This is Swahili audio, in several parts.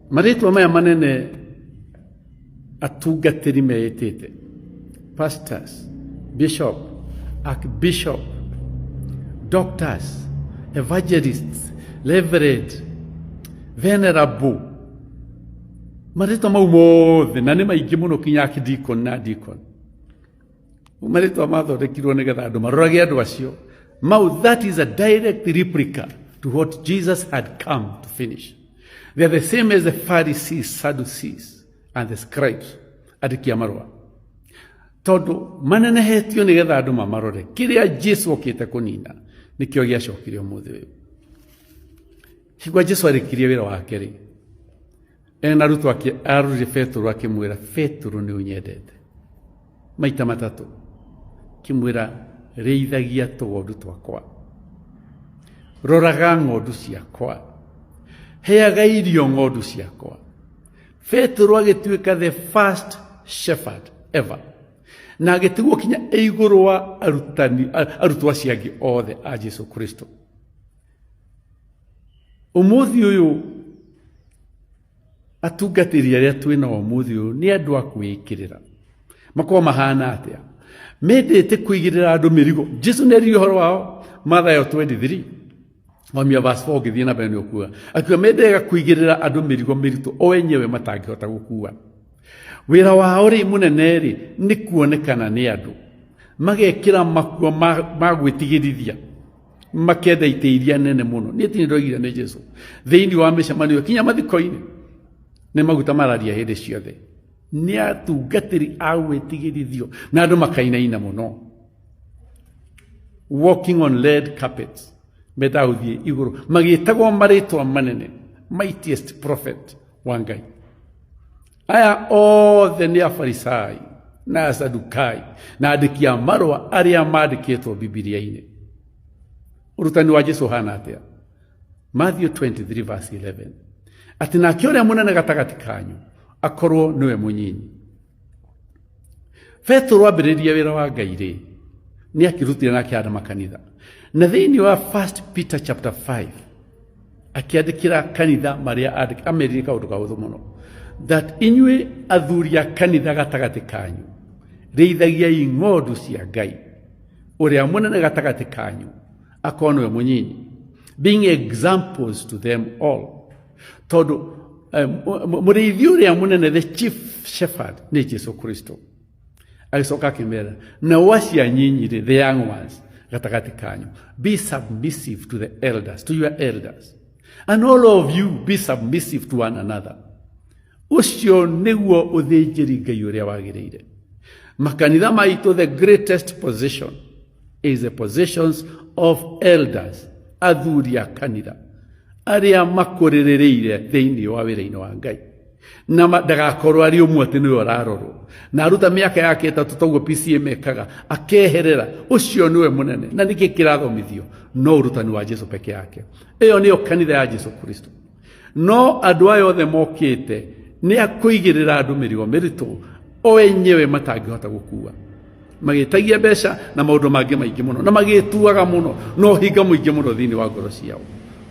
Maritwa maya manene atungatĩri meĩtĩte: pastors, bishop, archbishop, doctors, evangelists, reverend, venerable. Maritwa mau mothe na nĩ maingĩ mũno kinya archdeacon na deacon. Maritwa mathondekirwo nĩgetha andũ marorage andũ acio. Mau, that is a direct replica to what Jesus had come to finish. They are the same as the Pharisees, Sadducees, and the scribes. Andĩki a marũa. Tondũ manenehetio nĩgetha andũ mamarore. Kĩrĩa Jesu okĩte kũnina nĩkĩo gĩacokire ũmũthĩ ũyũ. Higua Jesu arĩkirie wĩra wake rĩ, ena arutwo ake arũrire Petero akĩmwĩra, Petero nĩ ũnyendete. Maita matatũ akĩmwĩra, rĩithagia tũgondu twakwa, roraga ng'ondu ciakwa, heaga irio ng'ondu ciakwa. Petero agĩtuĩka the first shepherd ever, na agĩtigwo kinya igũrũ wa arutwo acio angĩ othe a Jesu Kristo. Ũmũthĩ ũyũ atungatĩri arĩa twĩnao ũmũthĩ ũyũ nĩ andũ a kwĩĩkĩrĩra. Makorwo mahana atĩa? Mendete kũigĩrĩra andũ mĩrigo. Jesu nĩaririe ũhoro wao Mathayo 23 wamia verse 4 ũgĩthiĩ na mbere nĩũkuga. Akiuga mendaga kũigĩrĩra andũ mĩrigo mĩritũ o enyewe matangĩhota gũkua. Wĩra wao rĩ mũnene rĩ nĩ kuonekana nĩ andũ, magekĩra makuo ma gwĩtigĩrithia, makenda itĩ iria nene mũno. Niĩ ti nĩndoigire nĩ Jesu thĩinĩ wa mĩcemanio kinya mathiko-inĩ nĩ maguta mararia hĩndĩ ciothe. Nĩ atungatĩri a gwĩtigĩrithio na andũ makainaina mũno, walking on red carpets, mendaga gũthiĩ igũrũ magĩtagwo marĩtwa manene, mightiest prophet wa Ngai. Aya othe nĩ Afarisai na Asadukai na andĩki a marũa arĩa mandĩkĩtwo Bibilia-inĩ. Ũrutani wa Jesu hana atĩa? Matthew 23 verse 11, atĩ nake ũrĩa mũnene gatagatĩ kanyu akorwo niwe mũnyinyi. Petero ambĩrĩria wĩra wa Ngai rĩ, nĩ akĩrutire na akĩhanda makanitha. Na thĩinĩ wa 1 Peter chapter 5 akĩandĩkĩra kanitha marĩa amerire kaũndũ kahũthũ mũno, that inyuĩ athuri a kanitha gatagatĩ kanyu rĩithagiai ng'ondu cia Ngai, ũrĩa mũnene gatagatĩ kanyu akorwo niwe mũnyinyi, being examples to them all. Tondũ mũrĩithi ũrĩa mũnene, the chief shepherd, nĩ Jesu Kristo. Agĩcoka akĩmera, na wacia nyinyi rĩ, the young ones gatagatĩ kanyu, be submissive to the elders, to your elders, and all of you be submissive to one another. Ũcio nĩguo ũthĩnjĩri Ngai ũrĩa wagĩrĩire. Makanitha maitũ, the greatest position is the positions of elders, athuri a kanitha arĩa makũrĩrĩire thĩinĩ wa wĩra-inĩ wa Ngai, na ndagakorwo arĩ ũmwe atĩ nĩwe ũrarorwo na aruta mĩaka yake ĩtatũ toguo PCA mekaga, akeherera. Ũcio nĩwe mũnene, na nĩkĩ kĩrathomithio? No ũrutani wa Jesu peke yake. Ĩyo nĩyo kanitha ya Jesu Kristo. No andũ aya othe mokĩte nĩ akũigĩrĩra andũ mĩrigo mĩritũ o enyewe matangĩhota gũkua, magĩtagia mbeca na maũndũ mangĩ maingĩ mũno, na magĩtuaga mũno, no hinga mũingĩ mũno thĩinĩ wa ngoro ciao.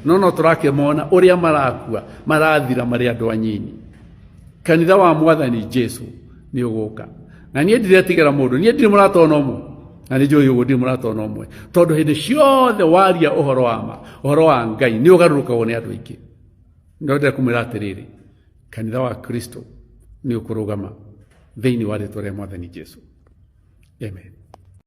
No tũrakĩmona ũrĩa marakua, marathira marĩ andũ anyinyi. Kanitha wa Mwathani Jesu nĩ ũgũka, na niĩ ndiretigĩra mũndũ, niĩ ndirĩ mũrata ona ũmwe, na nĩ njũĩ ũguo ndirĩ mũrata ona ũmwe, tondũ hĩndĩ ciothe waria ũhoro wa Ngai nĩ ũgarũrũkagwo nĩ andũ aingĩ. No ndĩrakũmwĩra atĩrĩrĩ, kanitha wa Kristo nĩ ũkũrũgama thĩinĩ wa rĩĩtwa rĩa Mwathani Jesu. Amen.